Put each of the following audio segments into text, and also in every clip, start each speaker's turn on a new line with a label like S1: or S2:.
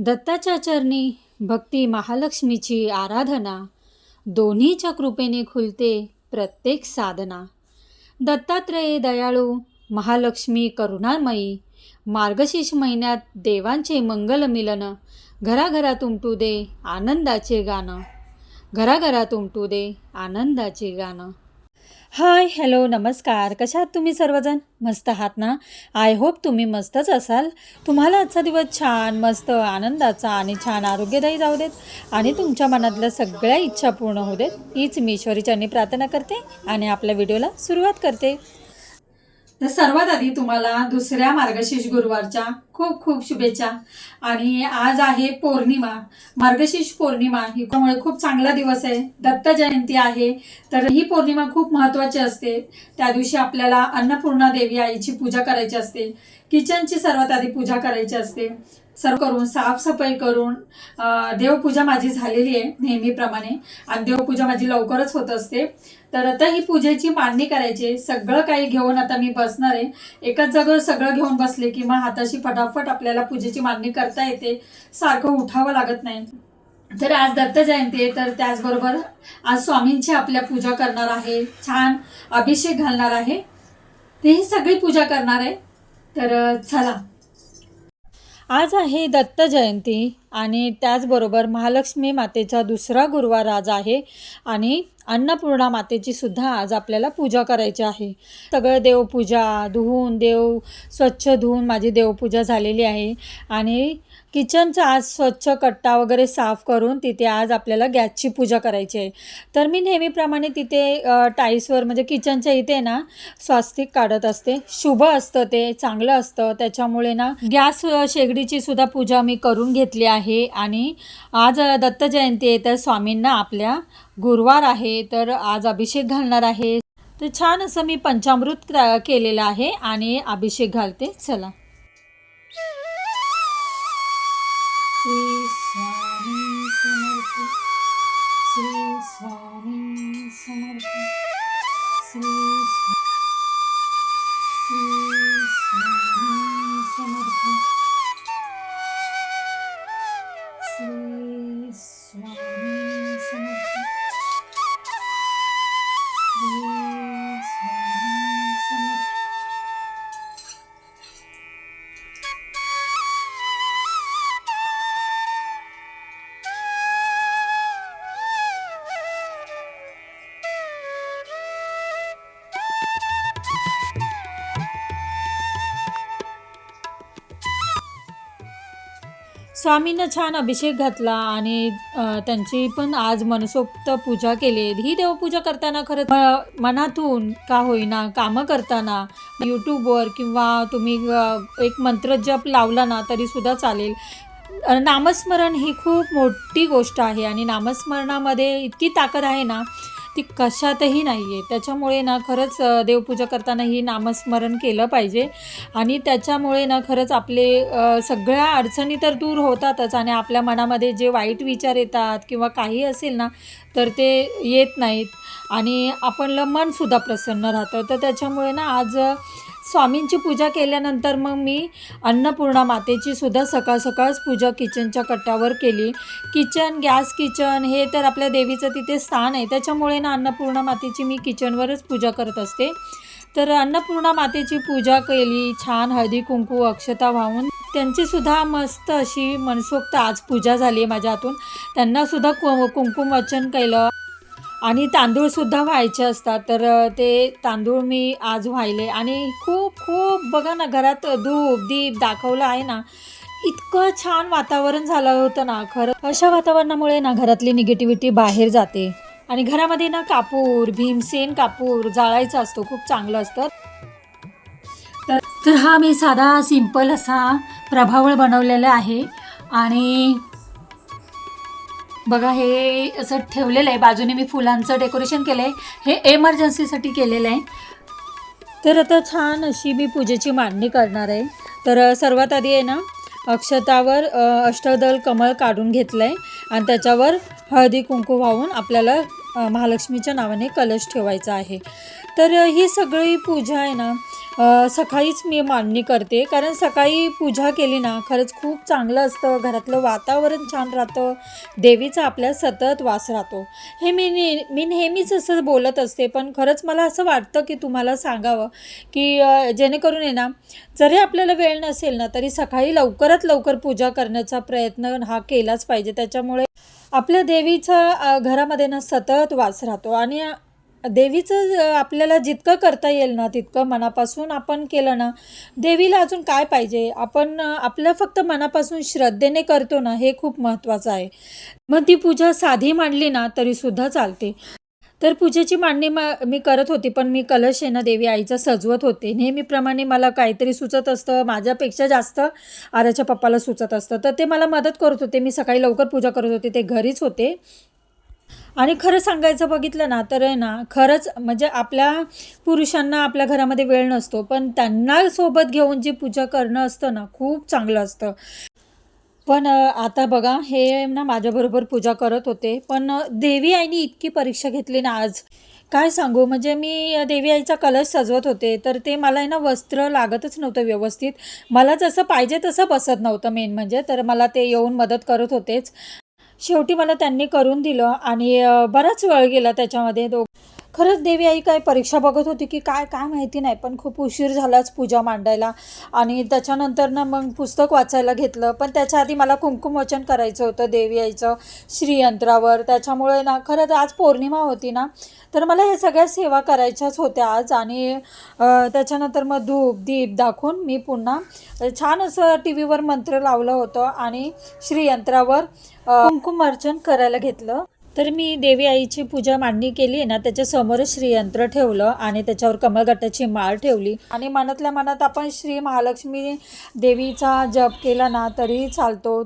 S1: दत्ताच्या चरणी भक्ती महालक्ष्मीची आराधना, दोन्हीच्या कृपेने खुलते प्रत्येक साधना। दत्तात्रेय दयाळू, महालक्ष्मी करुणामयी, मार्गशीर्ष महिन्यात देवांचे मंगल मिलन, घराघरात उमटू दे आनंदाचे गाणं, घराघरात उमटू दे आनंदाचे गाणं। हाय, हॅलो, नमस्कार। कशा आहात तुम्ही सर्वजण? मस्त आहात ना? आय होप तुम्ही मस्तच असाल। तुम्हाला आजचा दिवस छान, मस्त, आनंदाचा आणि छान आरोग्यदायी जाऊ देत आणि तुमच्या मनातल्या सगळ्या इच्छा पूर्ण होऊ देत, हीच मी ईश्वरीचरणी प्रार्थना करते आणि आपल्या व्हिडिओला सुरुवात करते। तर सर्वात आधी तुम्हाला दुसऱ्या मार्गशीर्ष गुरुवारच्या खूप खूप शुभेच्छा। आणि आज आहे पौर्णिमा, मार्गशीर्ष पौर्णिमा, ही त्यामुळे खूप चांगला दिवस आहे, दत्त जयंती आहे। तर ही पौर्णिमा खूप महत्त्वाची असते। त्या दिवशी आपल्याला अन्नपूर्णा देवी आईची पूजा करायची असते, किचनची सर्वात आधी पूजा करायची असते। सर्व करून साफसफाई करून देवपूजा माझी झालेली आहे नेहमीप्रमाणे, आणि देवपूजा माझी लवकरच होत असते। तर आता ही पूजेची मांडणी करायची, सगळं काही घेऊन आता मी बसणार आहे। एकाच जागेवर सगळं घेऊन बसले की मग हाताशी फटाफट आपल्याला पूजेची मांडणी करता येते, सारखं उठावं लागत नाही। तर आज दत्त जयंती आहे, तर त्याचबरोबर आज स्वामींची आपल्या पूजा करणार आहे, छान अभिषेक घालणार आहे, ते ही सगळी पूजा करणार आहे। तर चला, आज आहे दत्त जयंती आणि त्याचबरोबर महालक्ष्मी मातेचा दुसरा गुरुवार आज आहे आणि अन्नपूर्णा मातेची सुद्धा आज आपल्याला पूजा करायची आहे। सगळं देवपूजा धुवून, देव स्वच्छ धुवून माझी देवपूजा झालेली आहे आणि किचनचा आज स्वच्छ कट्टा वगैरे साफ करून तिथे आज आपल्याला गॅसची पूजा करायची आहे। तर मी नेहमीप्रमाणे तिथे टाईल्सवर म्हणजे किचनच्या इथे ना स्वास्तिक काढत असते, शुभ असतं, ते चांगलं असतं, त्याच्यामुळे ना गॅस शेगडीची सुद्धा पूजा मी करून घेतली आहे। आणि आज दत्त जयंती आहे, तर स्वामींना आपल्या गुरुवार आहे, तर आज अभिषेक घालणार आहे। तर छान असं मी पंचामृत केलेलं आहे आणि अभिषेक घालते। चला, श्री स्वामी समर्थ, श्री स्वामी समर्थ, श्री स्वामी समर्थ, श्री स्वामी समर्थ, श्री स्वामी समर्थ। स्वामींना छान अभिषेक घातला आणि त्यांची पण आज मनसोक्त पूजा केली। ही देवपूजा करताना खरंच मनातून का होईना कामं करताना यूट्यूबवर किंवा तुम्ही एक मंत्र जप लावला ना तरीसुद्धा चालेल। नामस्मरण ही खूप मोठी गोष्ट आहे आणि नामस्मरणामध्ये इतकी ताकद आहे ना, ती कशातही नाही आहे। त्याच्यामुळे ना खरंच देवपूजा करताना ही नामस्मरण केलं पाहिजे आणि त्याच्यामुळे ना खरंच आपले सगळ्या अडचणी तर दूर होतातच आणि आपल्या मनामध्ये जे वाईट विचार येतात किंवा काही असेल ना तर ते येत नाहीत आणि आपलं मनसुद्धा प्रसन्न राहतं। तर त्याच्यामुळे ना आज स्वामींची पूजा केल्यानंतर मग मी अन्नपूर्णा मातेची सुद्धा सकाळ सकाळच पूजा किचनच्या कट्ट्यावर केली। किचन, गॅस किचन हे तर आपल्या देवीचं तिथे स्थान आहे, त्याच्यामुळे ना अन्नपूर्णा मातेची मी किचनवरच पूजा करत असते। तर अन्नपूर्णा मातेची पूजा केली, छान हळदी कुंकू अक्षता वाहून त्यांची सुद्धा मस्त अशी मनसोक्त आज पूजा झाली आहे माझ्या हातून। त्यांनासुद्धा कुंकुम वाचन केलं आणि तांदूळसुद्धा व्हायचे असतात, तर ते तांदूळ मी आज वाहिले आणि खूप खूप बघा ना, घरात धूप दीप दाखवलं आहे ना, इतकं छान वातावरण झालं होतं ना। खरं अशा वातावरणामुळे ना घरातली निगेटिव्हिटी बाहेर जाते आणि घरामध्ये ना कापूर, भीमसेन कापूर जाळायचा असतो, खूप चांगलं असतं। तर हा मी साधा सिंपल असा प्रभावळ बनवलेला आहे आणि बघा हे असं ठेवलेलं आहे, बाजूने मी फुलांचं डेकोरेशन केलं आहे, हे एमर्जन्सीसाठी केलेलं आहे। तर आता छान अशी मी पूजेची मांडणी करणार आहे। तर सर्वात आधी आहे ना अक्षतावर अष्टदल कमळ काढून घेतलं आहे आणि त्याच्यावर हळदी कुंकू वाहून आपल्याला महालक्ष्मीच्या नावाने कलश ठेवायचा आहे। तर ही सगळी पूजा आहे ना सकाळीच मी मांडणी करते, कारण सकाळी पूजा केली ना खरंच खूप चांगलं असतं, घरातलं वातावरण छान राहतं, देवीचा आपल्या सतत वास राहतो. हे मी नेहमीच असं बोलत असते, पण खरंच मला असं वाटतं की तुम्हाला सांगावं की जेणेकरून आहे ना, जरी आपल्याला वेळ नसेल ना तरी सकाळी लवकरात लवकर पूजा करण्याचा प्रयत्न हा केलाच पाहिजे. त्याच्यामुळे आपल्या देवीचा घरामध्ये ना सतत वास राहतो आणि देवीचं आपल्याला जितकं करता येईल ना तितकं मनापासून आपण केलं ना, देवीला अजून काय पाहिजे. आपण आपलं फक्त मनापासून श्रद्धेने करतो ना, हे खूप महत्त्वाचं आहे. मग ती पूजा साधी मांडली ना तरीसुद्धा चालते. तर पूजेची मांडणी मी करत होती, पण मी कलश आहे ना देवी आईचा सजवत होते. नेहमीप्रमाणे मला काहीतरी सुचत असतं, माझ्यापेक्षा जास्त आराच्या पप्पाला सुचत असतं, तर ते मला मदत करत होते. मी सकाळी लवकर पूजा करत होते, ते घरीच होते. आणि खरं सांगायचं बघितलं ना तर आहे ना, खरंच म्हणजे आपल्या पुरुषांना आपल्या घरामध्ये वेळ नसतो, पण त्यांना सोबत घेऊन जी पूजा करणं असतं ना, खूप चांगलं असतं. पण आता बघा हे ना माझ्याबरोबर पूजा करत होते, पण देवी आईने इतकी परीक्षा घेतली ना आज, काय सांगू. म्हणजे मी देवी आईचा कलश सजवत होते, तर ते मला आहे ना वस्त्र लागतच नव्हतं व्यवस्थित. मला जसं पाहिजे तसं बसत नव्हतं मेन म्हणजे, तर मला ते येऊन मदत करत होतेच. शेवटी मला त्यांनी करून दिलं आणि बराच वेळ गेला त्याच्यामध्ये. खरंच देवी आई काय परीक्षा बघत होती की काय काय माहिती नाही, पण खूप उशीर झालाच पूजा मांडायला. आणि त्याच्यानंतर ना मग पुस्तक वाचायला घेतलं, पण त्याच्या आधी मला कुंकुमवाचन करायचं होतं देवी आईचं श्रीयंत्रावर. त्याच्यामुळे ना खरंच आज पौर्णिमा होती ना, तर मला हे सगळ्या सेवा करायच्याच होत्या आज. आणि त्याच्यानंतर मग धूप दीप दाखवून मी पुन्हा छान असं टी व्हीवर मंत्र लावलं होतं आणि श्रीयंत्रावर कुंकुमार्चन करायला घेतलं. तर मी देवी आईची पूजा मांडणी केली आहे ना, त्याच्यासमोरच श्रीयंत्र ठेवलं आणि त्याच्यावर कमळगट्ट्याची माळ ठेवली आणि मनातल्या मनात आपण श्री महालक्ष्मी देवीचा जप केला ना तरी चालतो.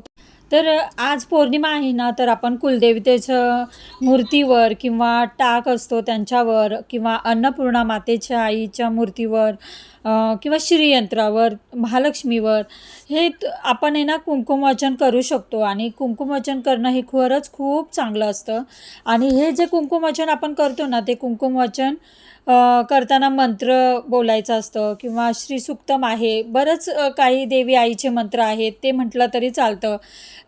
S1: तर आज पौर्णिमा आहे ना, तर आपण कुलदेवतेचं मूर्तीवर किंवा टाक असतो त्यांच्यावर किंवा अन्नपूर्णा मातेच्या आईच्या मूर्तीवर किंवा श्रीयंत्रावर महालक्ष्मीवर आपण आहे ना कुंकुमवाचन करू शकतो. आणि कुंकुमवाचन करणं हे खरंच खूप चांगलं असतं. आणि हे जे कुंकुमवाचन आपण करतो ना, ते कुंकुमवाचन करताना मंत्र बोलायचं असतं किंवा श्रीसूक्तम आहे, बरंच काही देवी आईचे मंत्र आहेत ते म्हटलं तरी चालतं.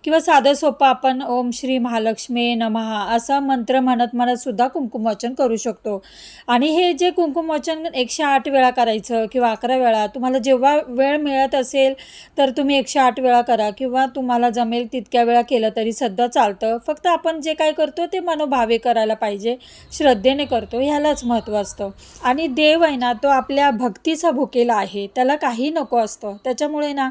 S1: किंवा साधं सोपं आपण ओम श्री महालक्ष्मी नमः असा मंत्र म्हणत म्हणत सुद्धा कुंकुमवाचन करू शकतो. आणि हे जे कुंकुमवाचन 108 वेळा करायचं किंवा 11 वेळा, तुम्हाला जेव्हा वेळ मिळत असेल तर तुम्ही 108 वेळा करा किंवा तुम्हाला जमेल तितक्या वेळा केलं तरी सुद्धा चालतं. फक्त आपण जे काय करतो ते मनोभावे करायला पाहिजे, श्रद्धेने करतो, ह्यालाच महत्त्व असतं. आणि देव आहे ना, तो आपल्या भक्तीचा भुकेला आहे, त्याला काही नको असतं. त्याच्यामुळे ना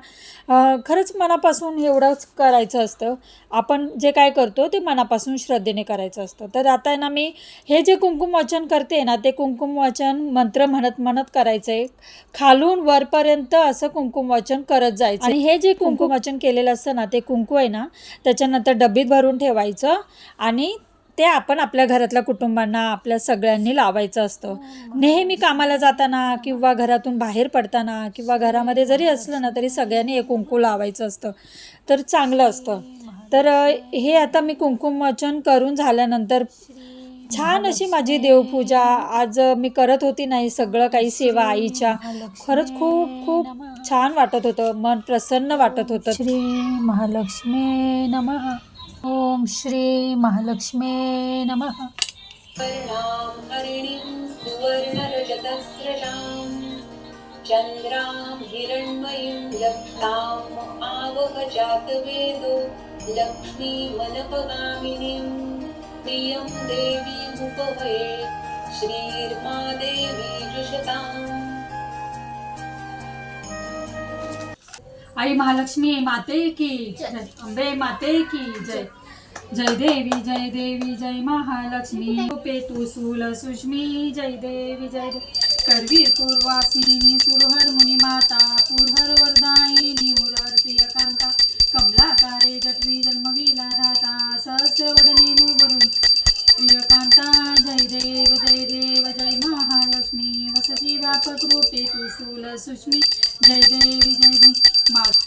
S1: खरंच मनापासून एवढंच करायचं असतं. आपण जे काय करतो ते मनापासून श्रद्धेने करायचं असतं. तर आता आहे ना, मी हे जे कुंकुमवाचन करते ना, ते कुंकुमवाचन मंत्र म्हणत म्हणत करायचं आहे. खालून वरपर्यंत असं कुंकुमवाचन करत जायचं. आणि हे जे कुंकुमवाचन केलेलं असतं ना, ते कुंकू आहे ना, त्याच्यानंतर डब्बीत भरून ठेवायचं आणि ते आपण आपल्या घरातल्या कुटुंबांना आपल्या सगळ्यांनी लावायचं असतं. नेहमी कामाला जाताना किंवा घरातून बाहेर पडताना किंवा घरामध्ये जरी असलं ना तरी सगळ्यांनी हे कुंकू लावायचं असतं, तर चांगलं असतं. तर हे आता मी कुंकुमवाचन करून झाल्यानंतर छान अशी माझी देवपूजा आज मी करत होती ना, हे सगळं काही सेवा आईच्या, खरंच खूप खूप छान वाटत होतं, मन प्रसन्न वाटत होतं. श्री महालक्ष्मी नमः. ओम श्री महालक्ष्मी नमः.
S2: चंद्रां हिरण्मयीं लक्ष्मीं आवह जातवेदो लक्ष्मीमनपगामिनीं प्रियं देवीमुपहये श्रीर्मा देवी जुषताम्.
S1: आई महालक्ष्मी माते की जय, अंबे माते की जय. जय देवी जय महालक्ष्मी, रूपे तू सूल सुष्मी. जय देवी करवीर पूर्वासिनी सुरहर मुनी माता, पुरहर वरदायिनी मुरार प्रियकांता, कमलाकारे जठरी जन्मविला धाता, सहस्रवदने नुबरून प्रियकांता. जय देव जय महालक्ष्मी, वसती व्यापक रूपे तू सूल सुष्मी. जय देवी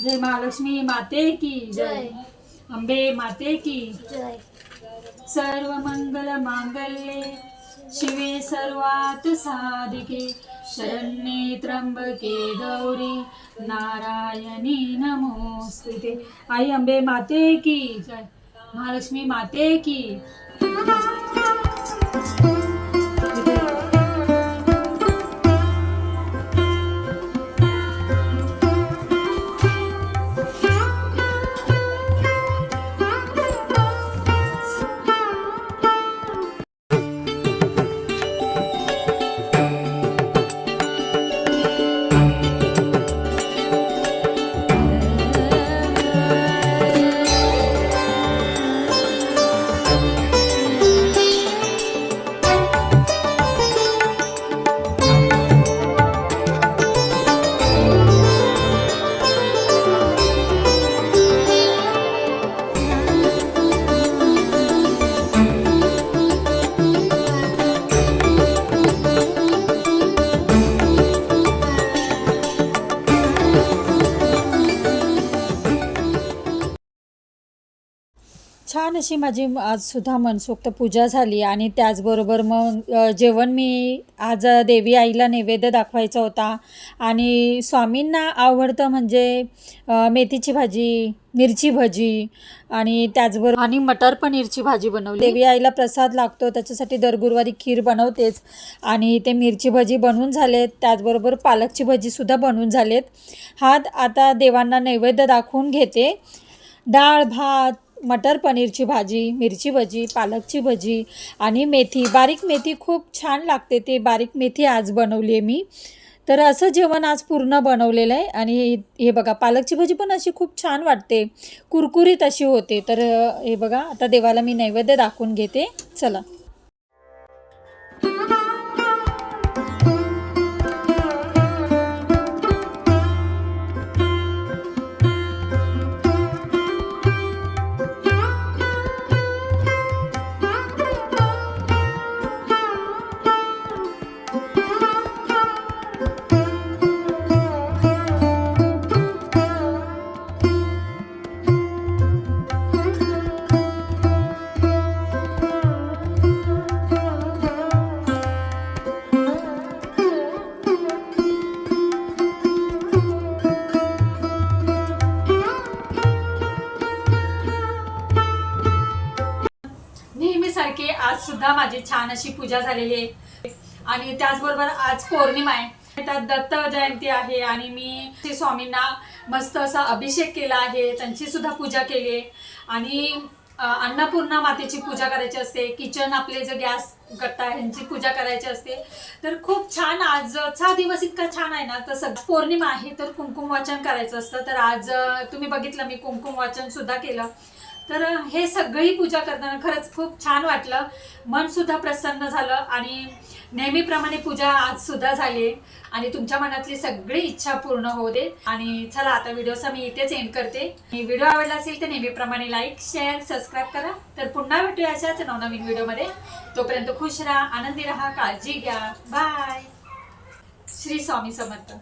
S1: जय महालक्ष्मी माते की जय, अंबे माते की जय. सर्व मंगल मांगल्ये शिवे सर्वात साधिके शरण्ये त्र्यंबके गौरी नारायणी नमोस्तुते. आई अंबे माते की जय. महालक्ष्मी माते की. छान अशी माझी आज सुद्धा मनसोक्त पूजा झाली आणि त्याचबरोबर मग जेवण मी आज देवी आईला नैवेद्य दाखवायचा होता. आणि स्वामींना आवडतं म्हणजे मेथीची भाजी, मिरची भजी आणि त्याचबरोबर आणि मटर पनीरची भाजी बनवली. देवी आईला प्रसाद लागतो त्याच्यासाठी दर गुरुवारी खीर बनवतेच. आणि ते मिरची भजी बनवून झालेत, त्याचबरोबर पालकची भजीसुद्धा बनवून झालेत. आता देवांना नैवेद्य दाखवून घेते. डाळ भात, मटर पनीरची भाजी, मिरची भजी, पालकची भजी आणि मेथी, बारीक मेथी खूप छान लागते, ते बारीक मेथी आज बनवली आहे मी. तर असं जेवण आज पूर्ण बनवलेलं आहे. आणि हे बघा पालकची भाजी पण अशी खूप छान वाटते, कुरकुरीत अशी होते. तर हे बघा आता देवाला मी नैवेद्य दाखवून घेते. चला. नेहमीसारखी आज सुद्धा माझी छान अशी पूजा झालेली आहे. आणि त्याचबरोबर आज पौर्णिमा आहे, त्यात दत्त जयंती आहे. आणि मी श्री स्वामींना मस्त असा अभिषेक केला आहे, त्यांची सुद्धा पूजा केली आहे. आणि अन्नपूर्णा मातेची पूजा करायची असते, किचन आपले जे गॅस गट्टा ह्यांची पूजा करायची असते. तर खूप छान आजचा दिवस इतका छान आहे ना. तसं पौर्णिमा आहे तर कुंकुम वाचन करायचं असतं. तर आज तुम्ही बघितलं मी कुंकुम वाचन सुद्धा केलं. तर हे सगळी पूजा करताना खरंच खूप छान वाटलं, मन सुद्धा प्रसन्न झालं. आणि नेहमीप्रमाणे पूजा आज सुद्धा झाली आणि तुमच्या मनातली सगळी इच्छा पूर्ण होऊ दे. आणि चला आता व्हिडिओचा मी इथेच एंड करते. व्हिडिओ आवडला असेल तर नेहमीप्रमाणे लाईक, शेअर, सबस्क्राईब करा. तर पुन्हा भेटूया अशाच नवनवीन व्हिडिओमध्ये. तोपर्यंत खुश राहा, आनंदी राहा, काळजी घ्या. बाय. श्री स्वामी समर्थ.